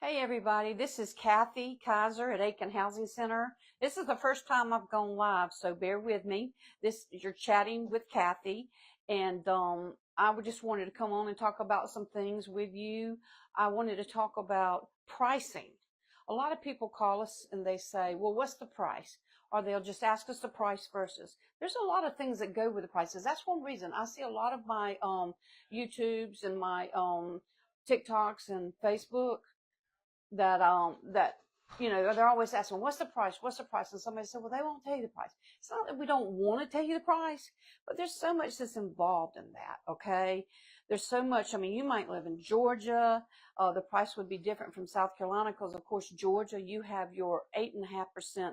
Hey everybody, this is Cathy Kaiser at Aiken Housing Center. This is the first time I've gone live, so bear with me. You're chatting with Cathy, and I just wanted to come on and talk about some things with you. I wanted to talk about pricing. A lot of people call us and they say, well, what's the price? Or they'll just ask us the price versus. There's a lot of things that go with the prices. That's one reason I see a lot of my YouTubes and my TikToks and Facebook that they're always asking, what's the price, and somebody said, well, they won't tell you the price. It's not that we don't want to tell you the price, but there's so much that's involved in that. Okay, there's so much. I mean, you might live in Georgia, the price would be different from South Carolina, because of course Georgia, you have your 8.5%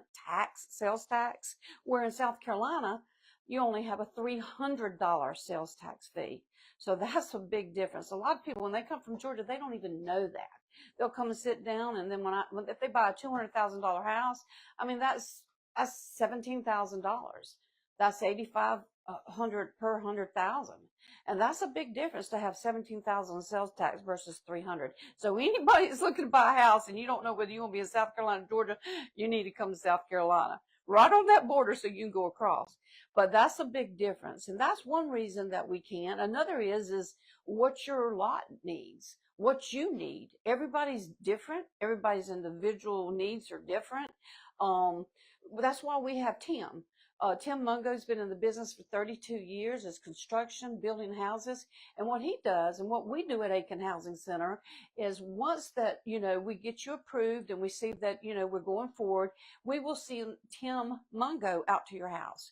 sales tax, where in South Carolina you only have a $300 sales tax fee. So that's a big difference. A lot of people, when they come from Georgia, they don't even know that. They'll come and sit down, and then if they buy a $200,000 house, I mean, that's $17,000. That's $8,500 per 100,000, and that's a big difference to have 17,000 sales tax versus 300. So anybody that's looking to buy a house and you don't know whether you want to be in South Carolina, Georgia, you need to come to South Carolina, right on that border, so you can go across. But that's a big difference, and that's one reason that we can. Another is what your lot needs, what you need. Everybody's different. Everybody's individual needs are different. That's why we have Tim. Tim Mungo's been in the business for 32 years as construction, building houses. And what he does and what we do at Aiken Housing Center is, once that, we get you approved and we see that, we're going forward, we will see Tim Mungo out to your house.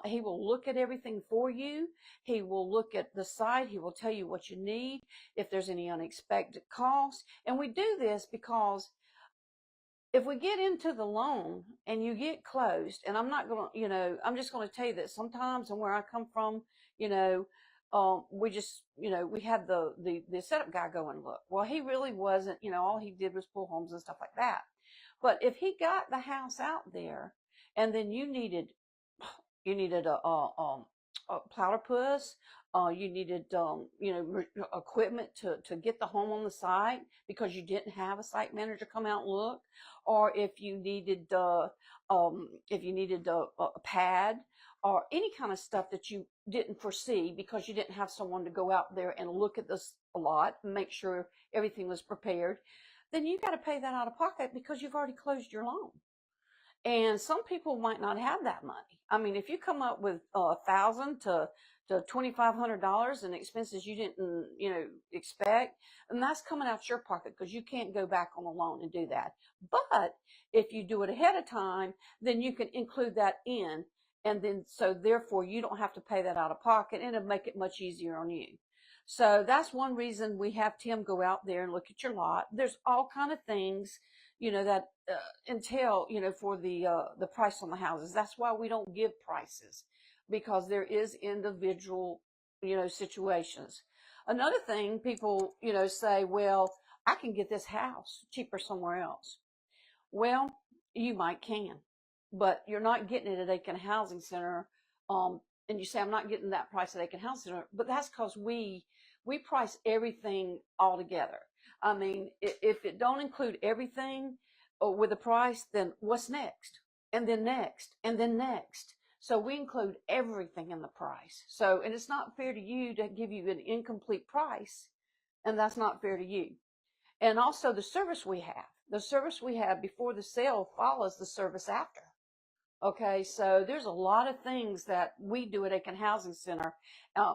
He will look at everything for you. He will look at the site. He will tell you what you need, if there's any unexpected costs. And we do this because if we get into the loan and you get closed, and I'm not going to, I'm just going to tell you that sometimes, and where I come from, we just, we had the setup guy go and look. Well, he really wasn't, all he did was pull homes and stuff like that. But if he got the house out there, and then you needed a platypus, you needed equipment to get the home on the site because you didn't have a site manager come out and look, or if you needed a pad, or any kind of stuff that you didn't foresee because you didn't have someone to go out there and look at this a lot and make sure everything was prepared, then you got to pay that out of pocket because you've already closed your loan. And some people might not have that money. I mean, if you come up with $1,000 to $2,500 in expenses you didn't, expect, and that's coming out your pocket because you can't go back on a loan and do that. But if you do it ahead of time, then you can include that in, and then so therefore you don't have to pay that out of pocket, and it'll make it much easier on you. So that's one reason we have Tim go out there and look at your lot. There's all kind of things, that entail, for the price on the houses. That's why we don't give prices, because there is individual, situations. Another thing, people, say, well, I can get this house cheaper somewhere else. Well, you might can, but you're not getting it at Aiken Housing Center. And you say, I'm not getting that price at Aiken Housing Center, but that's because we price everything all together. I mean, if it don't include everything with the price, then what's next? And then next, and then next. So we include everything in the price. So, and it's not fair to you to give you an incomplete price, and that's not fair to you. And also the service we have before the sale follows the service after. Okay, so there's a lot of things that we do at Aiken Housing Center.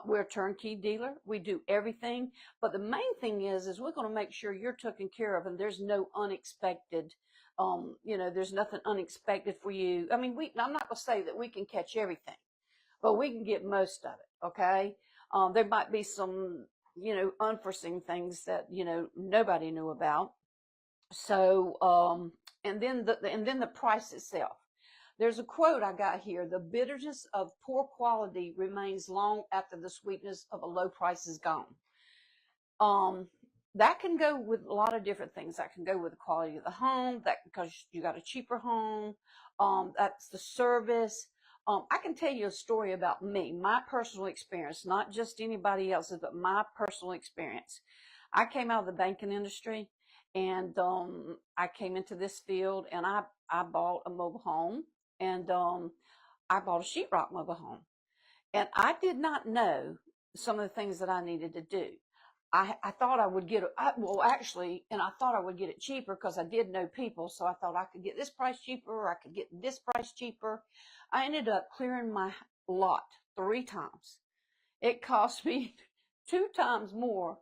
We're a turnkey dealer. We do everything. But the main thing is we're going to make sure you're taken care of, and there's no unexpected, there's nothing unexpected for you. I mean, I'm not going to say that we can catch everything, but we can get most of it, okay? There might be some, unforeseen things that, nobody knew about. So, and then the price itself. There's a quote I got here: the bitterness of poor quality remains long after the sweetness of a low price is gone. That can go with a lot of different things. That can go with the quality of the home, that because you got a cheaper home. That's the service. I can tell you a story about me, my personal experience, not just anybody else's, but my personal experience. I came out of the banking industry, And I came into this field, and I bought a mobile home, and I bought a sheetrock mobile home. And I did not know some of the things that I needed to do. I thought I would get and I thought I would get it cheaper because I did know people. So I thought I could get this price cheaper, or I could get this price cheaper. I ended up clearing my lot 3 times. It cost me 2 times more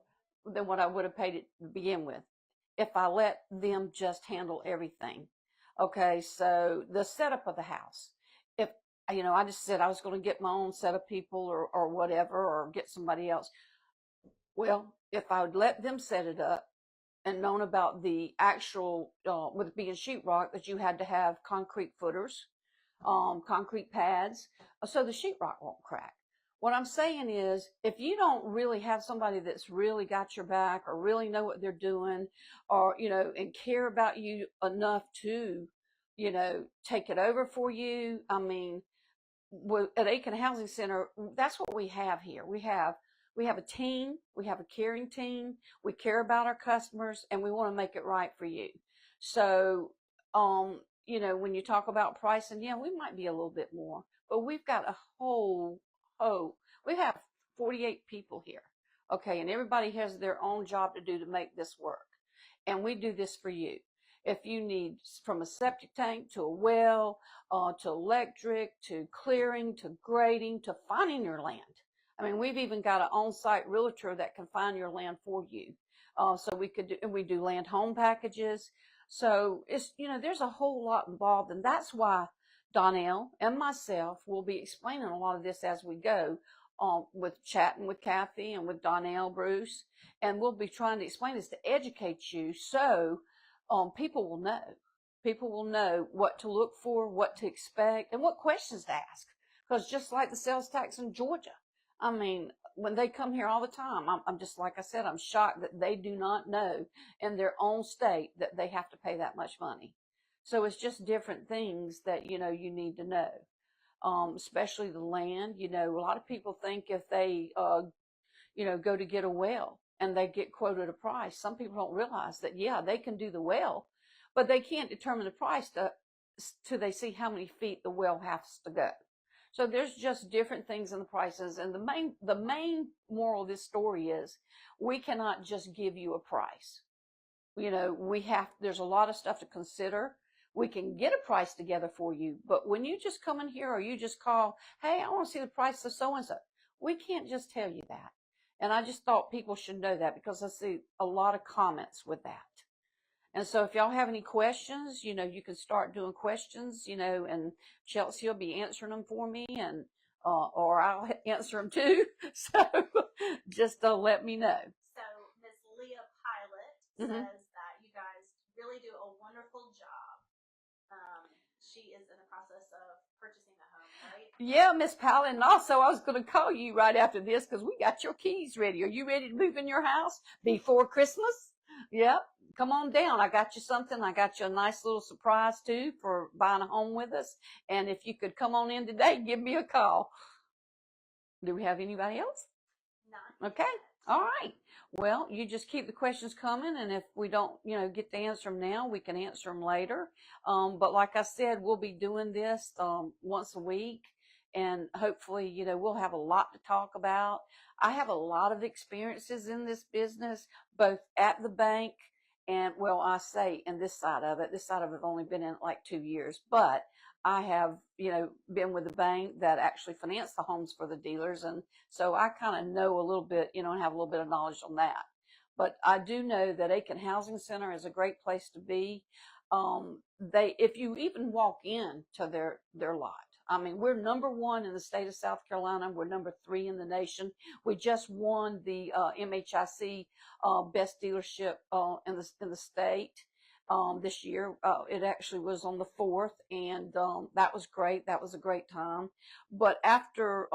than what I would have paid it to begin with if I let them just handle everything. Okay, so the setup of the house. If, I just said I was going to get my own set of people, or whatever, or get somebody else. Well, if I would let them set it up and known about the actual, with it being sheetrock, that you had to have concrete footers, concrete pads, so the sheetrock won't crack. What I'm saying is, if you don't really have somebody that's really got your back, or really know what they're doing, or, and care about you enough to, take it over for you, I mean, at Aiken Housing Center, that's what we have here. We have a team, we have a caring team, we care about our customers, and we want to make it right for you. So, when you talk about pricing, yeah, we might be a little bit more, but we've got we have 48 people here. Okay, and everybody has their own job to do to make this work. And we do this for you. If you need from a septic tank to a well, to electric, to clearing, to grading, to finding your land. I mean, we've even got an on-site realtor that can find your land for you. So we do land home packages. So it's, there's a whole lot involved, and that's why Donnell and myself will be explaining a lot of this as we go, with Chattin with Cathy and with Donnell, Bruce, and we'll be trying to explain this to educate you, so people will know. People will know what to look for, what to expect, and what questions to ask. Because just like the sales tax in Georgia, I mean, when they come here all the time, I'm just, like I said, I'm shocked that they do not know in their own state that they have to pay that much money. So it's just different things that, you need to know. Especially the land, a lot of people think if they, go to get a well and they get quoted a price, some people don't realize that, yeah, they can do the well, but they can't determine the price till they see how many feet the well has to go. So there's just different things in the prices. And the main moral of this story is, we cannot just give you a price. There's a lot of stuff to consider. We can get a price together for you, but when you just come in here, or you just call, hey, I want to see the price of so-and-so, we can't just tell you that. And I just thought people should know that, because I see a lot of comments with that. And so if y'all have any questions, you can start doing questions, and Chelsea will be answering them for me, and or I'll answer them too. So just let me know. So Miss Leah Pilot says that you guys really do a wonderful job. She is in the process of purchasing a home, right? Yeah, Miss Pilot. And also, I was going to call you right after this, because we got your keys ready. Are you ready to move in your house before Christmas? Yep. Come on down. I got you something. I got you a nice little surprise too for buying a home with us. And if you could come on in today, give me a call. Do we have anybody else? None. Okay. All right. Well, you just keep the questions coming, and if we don't, get to answer them now, we can answer them later. But like I said, we'll be doing this once a week, and hopefully, we'll have a lot to talk about. I have a lot of experiences in this business, both at the bank and, well, I say in this side of it. This side of it, I've only been in like 2 years, but I have, been with the bank that actually financed the homes for the dealers. And so I kind of know a little bit, and have a little bit of knowledge on that. But I do know that Aiken Housing Center is a great place to be. If you even walk in to their lot, I mean, we're #1 in the state of South Carolina. We're #3 in the nation. We just won the MHIC best dealership in the state. This year. It actually was on the 4th, and that was great. That was a great time. But after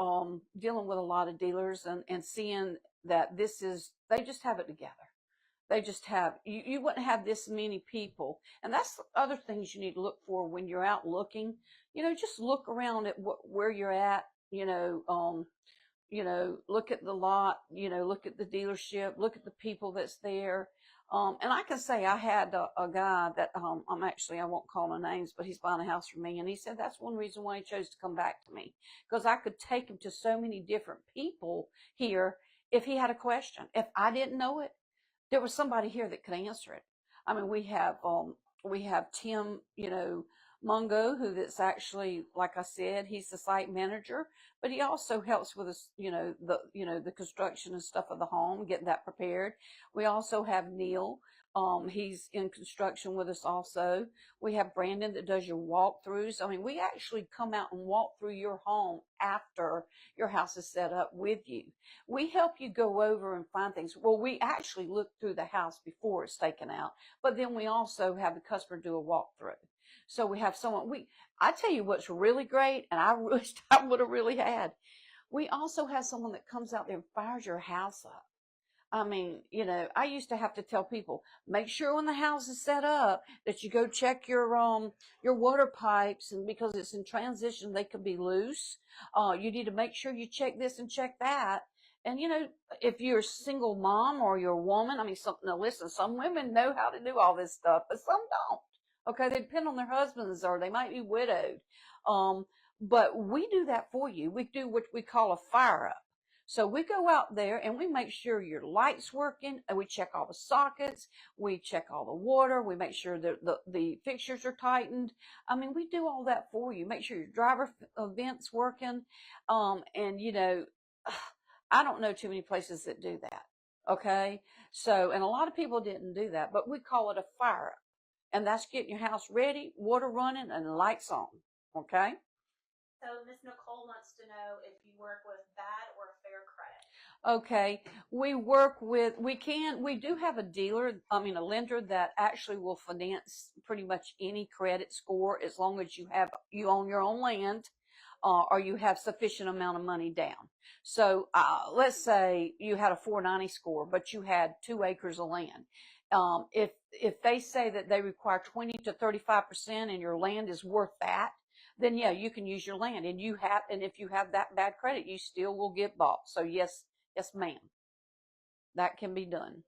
dealing with a lot of dealers and seeing that they just have it together. They just have, you wouldn't have this many people. And that's the other things you need to look for when you're out looking. Just look around at where you're at, look at the lot, look at the dealership, look at the people that's there. And I can say I had a guy that I'm actually, I won't call no names, but he's buying a house for me, and he said that's one reason why he chose to come back to me, because I could take him to so many different people here if he had a question. If I didn't know it, there was somebody here that could answer it. I mean, we have Tim, Mungo, who that's actually, like I said, he's the site manager, but he also helps with us, the construction and stuff of the home, getting that prepared. We also have Neil. He's in construction with us also. We have Brandon that does your walkthroughs. I mean, we actually come out and walk through your home after your house is set up with you. We help you go over and find things. Well, we actually look through the house before it's taken out, but then we also have the customer do a walkthrough. So we have someone, I tell you what's really great, and I wish I would have really had. We also have someone that comes out there and fires your house up. I mean, I used to have to tell people, make sure when the house is set up that you go check your water pipes, and because it's in transition, they could be loose. You need to make sure you check this and check that. And if you're a single mom or you're a woman, I mean, now listen, some women know how to do all this stuff, but some don't. Okay, they depend on their husbands, or they might be widowed. But we do that for you. We do what we call a fire up. So we go out there and we make sure your light's working, and we check all the sockets, we check all the water, we make sure that the fixtures are tightened. I mean, we do all that for you. Make sure your driver vent's working. And I don't know too many places that do that. Okay. So, and a lot of people didn't do that, but we call it a fire up. And that's getting your house ready, water running, and lights on. Okay. So Miss Nicole wants to know if you work with bad or fair credit. Okay, we do have a lender that actually will finance pretty much any credit score, as long as you own your own land, or you have sufficient amount of money down. So let's say you had a 490 score, but you had 2 acres of land. If they say that they require 20 to 35% and your land is worth that, then yeah, you can use your land, and if you have that bad credit, you still will get bought. So yes, ma'am, that can be done.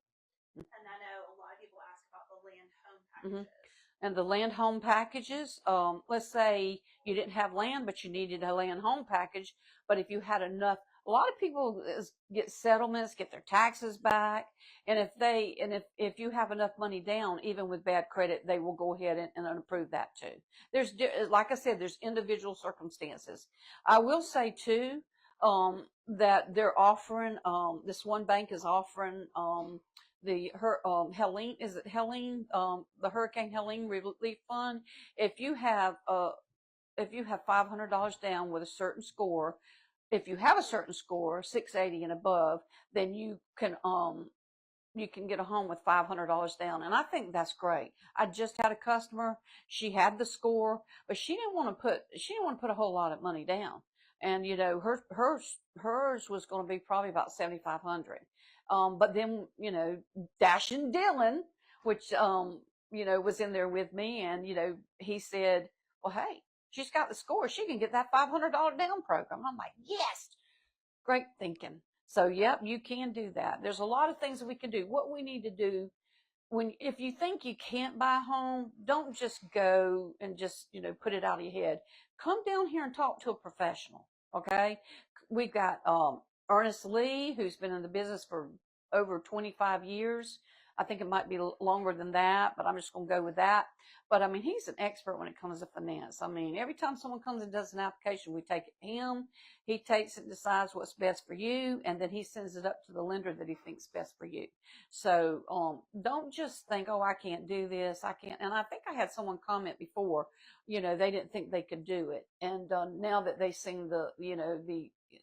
And I know a lot of people ask about the land home packages. And the land home packages, let's say you didn't have land, but you needed a land home package. But if you had enough, a lot of people get settlements, get their taxes back. And if you have enough money down, even with bad credit, they will go ahead and approve that too. Like I said, there's individual circumstances. I will say too, that they're offering, this one bank is offering, Helene, is it Helene? The Hurricane Helene Relief Fund. If you have $500 down with a certain score, if you have a certain score, 680 and above, then you can get a home with $500 down. And I think that's great. I just had a customer, she had the score, but she didn't want to put a whole lot of money down. And hers was going to be probably about 7,500. But then, Dashing Dylan, which, was in there with me, and, he said, well, hey, she's got the score. She can get that $500 down program. I'm like, yes, great thinking. So, yep, you can do that. There's a lot of things that we can do. What we need to do, if you think you can't buy a home, don't just go and just, put it out of your head. Come down here and talk to a professional. Okay. We've got, Ernest Lee, who's been in the business for over 25 years. I think it might be longer than that, but I'm just going to go with that. But I mean, he's an expert when it comes to finance. I mean, every time someone comes and does an application, we take it to him. He takes it and decides what's best for you, and then he sends it up to the lender that he thinks best for you. So don't just think, oh, I can't do this. I can't. And I think I had someone comment before, they didn't think they could do it. And now that they've seen the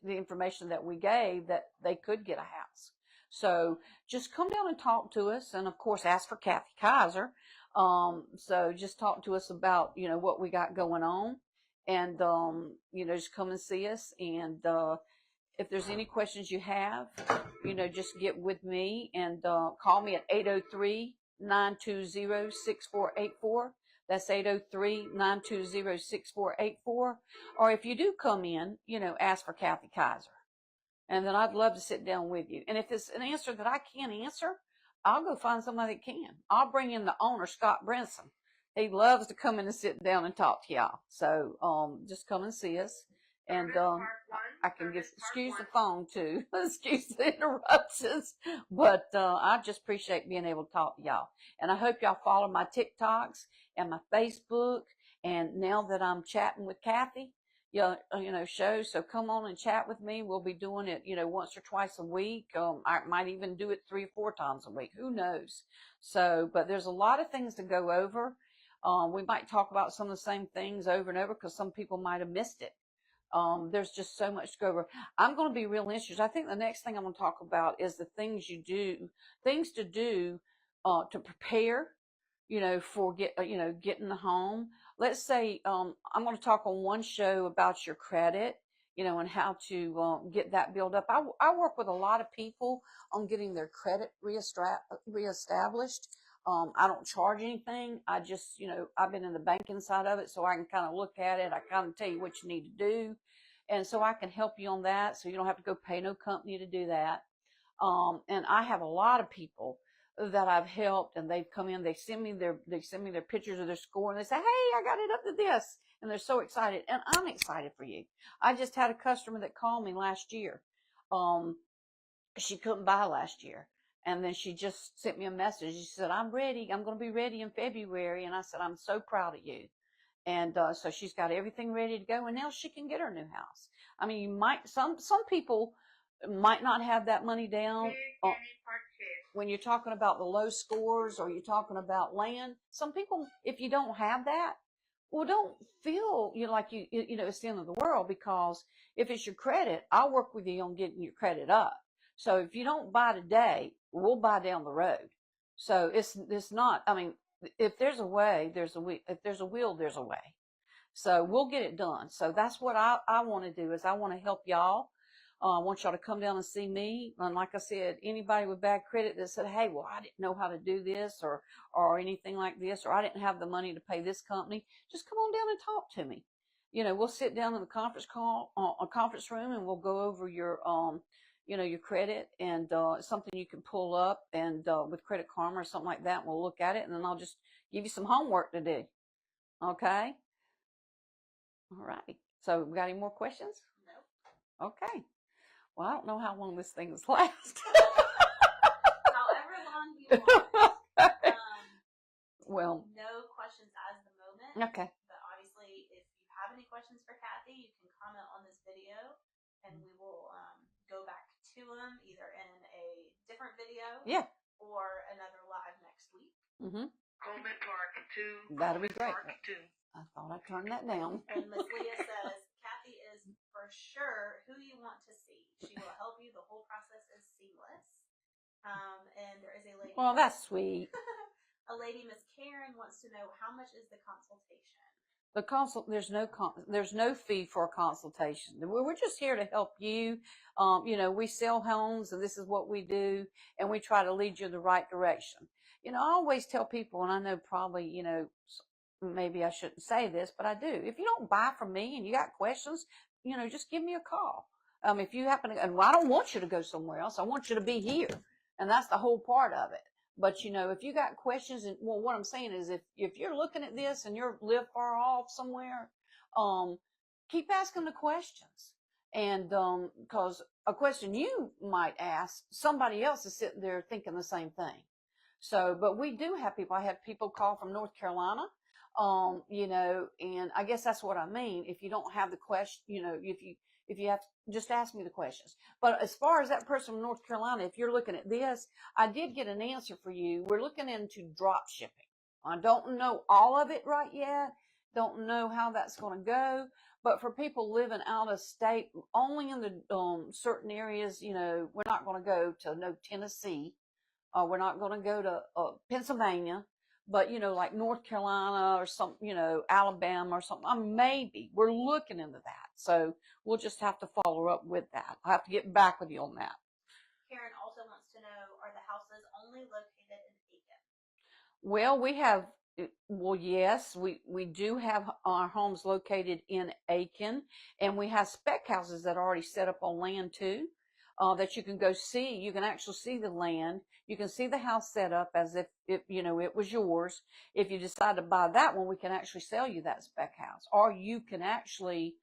information that we gave, that they could get a house. So just come down and talk to us, and of course ask for Cathy Kaiser. So just talk to us about, what we got going on, and, just come and see us. And, if there's any questions you have, just get with me and, call me at 803-920-6484. That's 803-920-6484. Or if you do come in, ask for Cathy Kaiser. And then I'd love to sit down with you. And if it's an answer that I can't answer, I'll go find somebody that can. I'll bring in the owner, Scott Brinson. He loves to come in and sit down and talk to y'all. So just come and see us. And I can excuse the phone too. Excuse the interruptions. But I just appreciate being able to talk to y'all. And I hope y'all follow my TikToks and my Facebook. And now that I'm chatting with Cathy, shows. So come on and chat with me. We'll be doing it, once or twice a week. I might even do it 3 or 4 times a week. Who knows? So, but there's a lot of things to go over. We might talk about some of the same things over and over because some people might have missed it. There's just so much to go over. I'm going to be real interested. I think the next thing I'm going to talk about is the things to do to prepare, for getting the home. Let's say I'm going to talk on one show about your credit, and how to get that built up. I work with a lot of people on getting their credit reestablished. I don't charge anything. I just, I've been in the banking side of it, so I can kind of look at it. I kind of tell you what you need to do. And so I can help you on that, so you don't have to go pay no company to do that. And I have a lot of people that I've helped, and they've come in, they send me their pictures of their score, and they say, hey, I got it up to this. And they're so excited. And I'm excited for you. I just had a customer that called me last year. She couldn't buy last year. And then she just sent me a message. She said, I'm ready. I'm going to be ready in February. And I said, I'm so proud of you. And so she's got everything ready to go. And now she can get her new house. I mean, some people might not have that money down. When you're talking about the low scores or you're talking about land, some people, if you don't have that, well, don't feel like it's the end of the world, because if it's your credit, I'll work with you on getting your credit up. So if you don't buy today, we'll buy down the road. So it's not, I mean, if there's a way, there's a will. If there's a will, there's a way. So we'll get it done. So that's what I want to do, is I want to help y'all. I want y'all to come down and see me. And like I said, anybody with bad credit that said, hey, well, I didn't know how to do this or anything like this, or I didn't have the money to pay this company, just come on down and talk to me. We'll sit down in the conference room, and we'll go over your credit, and something you can pull up, and with Credit Karma or something like that. We'll look at it, and then I'll just give you some homework to do. Okay? All right. So we got any more questions? No. Okay. Well, I don't know how long this thing is last. However long you want. Well. No questions as the moment. Okay. But obviously, if you have any questions for Cathy, you can comment on this video, and we will go back to them either in a different video. Yeah. Or another live next week. Mm-hmm. Comment part 2. That'll be great. Part 2. I thought I turned that down. And Miss Leah says, Cathy is for sure who you want to see. She will help you. The whole process is seamless. And there is a lady. Well, that's sweet. A lady, Miss Karen, wants to know, how much is the consultation? There's no fee for a consultation. We're just here to help you. We sell homes, and this is what we do, and we try to lead you in the right direction. I always tell people, and I know probably, maybe I shouldn't say this, but I do. If you don't buy from me and you got questions, just give me a call. If you happen to, and I don't want you to go somewhere else. I want you to be here. And that's the whole part of it. But, if you got questions, and well, what I'm saying is, if you're looking at this and you're live far off somewhere, keep asking the questions. And, cause a question you might ask, somebody else is sitting there thinking the same thing. So, but we do have people. I had people call from North Carolina, and I guess that's what I mean. If you don't have the question, if you have, just ask me the questions. But as far as that person from North Carolina, if you're looking at this, I did get an answer for you. We're looking into drop shipping. I don't know all of it right yet. Don't know how that's going to go. But for people living out of state, only in the certain areas, we're not going to go to Tennessee. We're not going to go to Pennsylvania, but, like North Carolina or some, Alabama or something. Maybe we're looking into that. So we'll just have to follow up with that. I'll have to get back with you on that. Karen also wants to know, are the houses only located in Aiken? Well, yes, we do have our homes located in Aiken, and we have spec houses that are already set up on land too. that you can go see. You can actually see the land. You can see the house set up as if it was yours. If you decide to buy that one, we can actually sell you that spec house, or you can actually,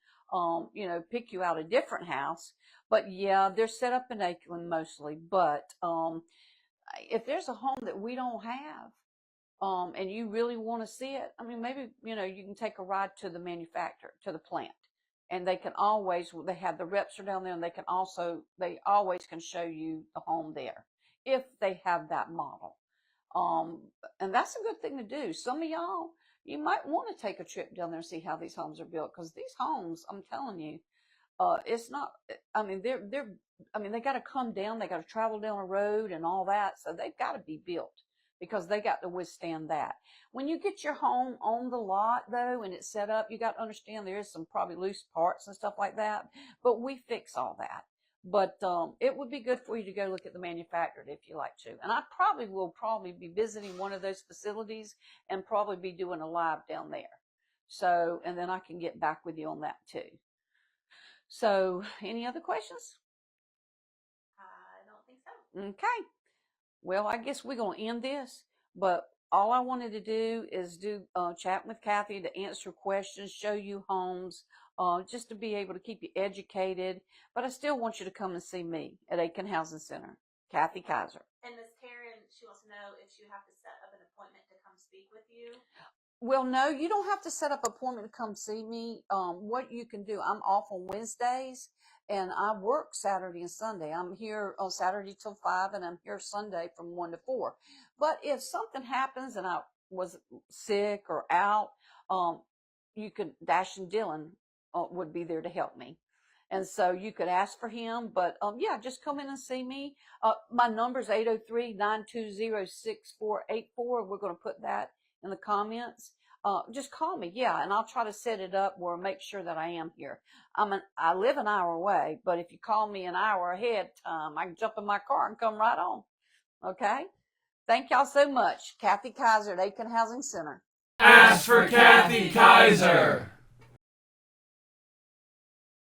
pick you out a different house. But yeah, they're set up in Aiken mostly. But if there's a home that we don't have, and you really want to see it, I mean, maybe, you can take a ride to the manufacturer, to the plant, and they have the reps are down there, and they always can show you the home there if they have that model. And that's a good thing to do. Some of y'all, you might want to take a trip down there and see how these homes are built, because these homes, I'm telling you, it's not, I mean, they got to come down, they got to travel down a road and all that. So they've got to be built because they got to withstand that. When you get your home on the lot though, and it's set up, you got to understand there is some probably loose parts and stuff like that, but we fix all that. But, it would be good for you to go look at the manufactured if you like to. And I will be visiting one of those facilities and probably be doing a live down there. So, and then I can get back with you on that too. So, any other questions? I don't think so. Okay. Well, I guess we're going to end this, but all I wanted to do is chat with Cathy to answer questions, show you homes, just to be able to keep you educated. But I still want you to come and see me at Aiken Housing Center, Cathy Kaiser. And Miss Karen, she wants to know if she would have to set up an appointment to come speak with you. Well, no, you don't have to set up an appointment to come see me. What you can do, I'm off on Wednesdays, and I work Saturday and Sunday. I'm here on Saturday till 5, and I'm here Sunday from 1 to 4. But if something happens and I was sick or out, you could, Dash and Dylan would be there to help me. And so you could ask for him. But, yeah, just come in and see me. My number is 803-920-6484. We're going to put that in the comments. Just call me, yeah, and I'll try to set it up where make sure that I am here. I live an hour away, but if you call me an hour ahead time, I can jump in my car and come right on. Okay? Thank y'all so much. Cathy Kaiser at Aiken Housing Center. Ask for Cathy Kaiser.